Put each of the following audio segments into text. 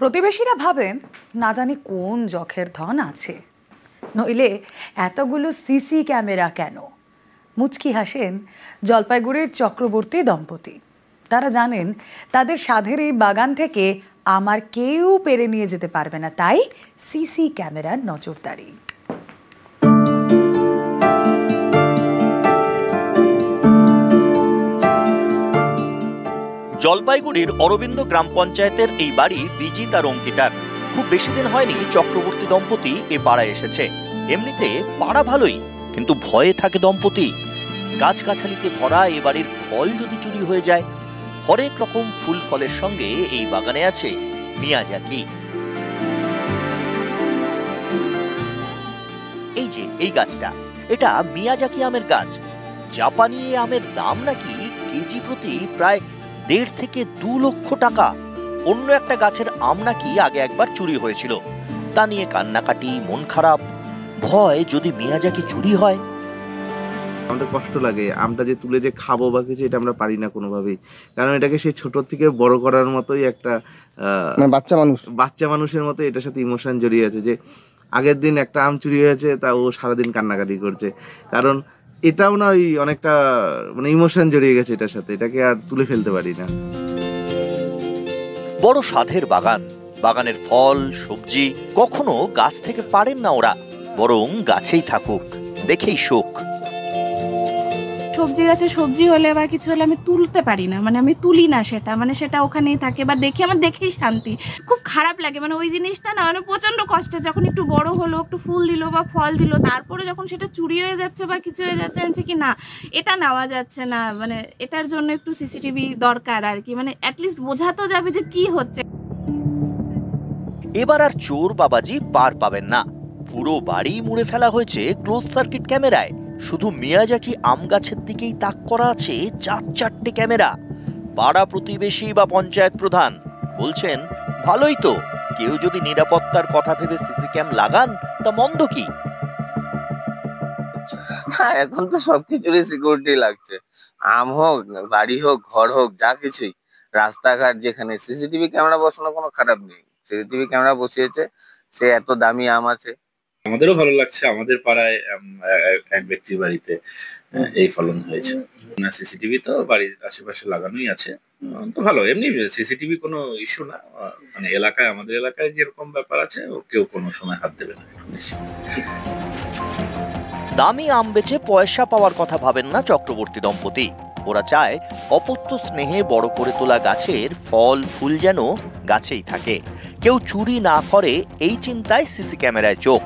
প্রতিবেশীরা ভাবেন না জানি কোন যখের ধন আছে, নইলে এতগুলো সিসি ক্যামেরা কেন। মুচকি হাসেন জলপাইগুড়ির চক্রবর্তী দম্পতি। তারা জানেন তাদের সাধের এই বাগান থেকে আমার কেউ পেরে নিয়ে যেতে পারবে না, তাই সিসি ক্যামেরার নজরদারি। জলপাইগুড়ির অরবিন্দ গ্রাম পঞ্চায়েতের এই বাড়ি বিজিত আর অঙ্কিতার। খুব বেশি দিন হয়নি চক্রবর্তী দম্পতি এ পাড়ায় এসেছে। এমনিতে পাড়া ভালোই, কিন্তু ভয়ে থাকে দম্পতি। গাছগাছালিতে ভরা এ বাড়ির ফল যদি চুরি হয়ে যায়। হরেক রকম ফুল ফলের সঙ্গে এই বাগানে আছে মিয়াজাকি। এই যে এই গাছটা, এটা মিয়াজাকি আমের গাছ। জাপানি আমের দাম নাকি কেজি প্রতি প্রায় 1.5 থেকে 2 লক্ষ টাকা। অন্য একটা গাছের আম নাকি আগে একবার চুরি হয়েছিল। তা নিয়ে কান্নাকাটি, মন খারাপ, ভয় যদি মিয়াজাকি চুরি হয়। আমাদের কষ্ট লাগে, আমটা যে তুলে যে খাবো বা কিছু, এটা আমরা পারি না কোনোভাবেই। কারণ এটাকে সেই ছোট থেকে বড় করার মতোই একটা বাচ্চা মানুষের মতো এটার সাথে ইমোশন জড়িয়ে আছে। যে আগের দিন একটা আম চুরি হয়েছে, তা ও সারাদিন কান্নাকাটি করছে। কারণ এটাও না ওই অনেকটা মানে ইমোশন জড়িয়ে গেছে এটার সাথে, এটাকে আর তুলে ফেলতে পারি না। বড় সাধের বাগান, বাগানের ফল সবজি কখনো গাছ থেকে পারেন না ওরা, বরং গাছেই থাকুক, দেখেই শোক। সবজি গাছে সবজি হলে বা কিছু হলে আমি তুলতে পারি না, মানে আমি তুলি না সেটা, মানে সেটা ওখানেই থাকে বা দেখি, আমার দেখেই শান্তি। খুব খারাপ লাগে, মানে ওই জিনিসটা না, মানে প্রচন্ড কষ্টে। যখন একটু বড় হলো, একটু ফুল দিল বা ফল দিল, তারপরে যখন সেটা চুরি হয়ে যাচ্ছে বা কিছু হয়ে যাচ্ছে, আনছে কি না এটা নেওয়া যাচ্ছে না, মানে এটার জন্য একটু সিসিটিভি দরকার আর কি, মানে অ্যাটলিস্ট বোঝা তো যাবে যে কি হচ্ছে। এবার আর চোর বাবাজি পার পাবেন না। পুরো বাড়ি মুড়ে ফেলা হয়েছে ক্লোজ সার্কিট ক্যামেরায়। শুধু মিয়াজাকি আম গাছের দিকেই তাক করা আছে 4-4টে ক্যামেরা। পাড়া প্রতিবেশী বা পঞ্চায়েত প্রধান বলছেন, ভালোই তো, কেউ যদি নিরাপত্তার কথা ভেবে সিসি ক্যাম লাগান তা মন্দ কি। এখন তো সবকিছুরই সিকিউরিটি লাগছে, আম হোক, বাড়ি হোক, ঘর হোক, যা কিছুই। রাস্তাঘাট যেখানে সিসিটিভি ক্যামেরা বসানো কোনো খারাপ নেই। সিসিটিভি ক্যামেরা বসিয়েছে, সে এত দামি আম আছে। আমাদেরও ভালো লাগছে, আমাদের পাড়ায় এক ব্যক্তির বাড়িতে এই ফলন হয়েছে। সিসিটিভি তো বাড়ির আশেপাশে লাগানোই আছে, তো ভালো। এমনি সিসিটিভি কোনো ইস্যু না, মানে এলাকায়, আমাদের এলাকায় যেরকম ব্যাপার আছে, কেউ কোনো সময় হাত দেবে না। দামি আম বেচে পয়সা পাওয়ার কথা ভাবেন না চক্রবর্তী দম্পতি। ওরা চায় অপত্য স্নেহে বড় করে তোলা গাছের ফল ফুল যেন গাছেই থাকে, কেউ চুরি না করে, এই চিন্তায় সিসি ক্যামেরায় চোখ।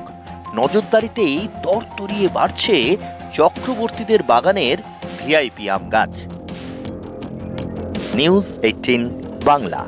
নজরদারিতেই তরতরিয়ে বাড়ছে চক্রবর্তীদের বাগানের ভিআইপি আম গাছ। নিউজ 18 বাংলা।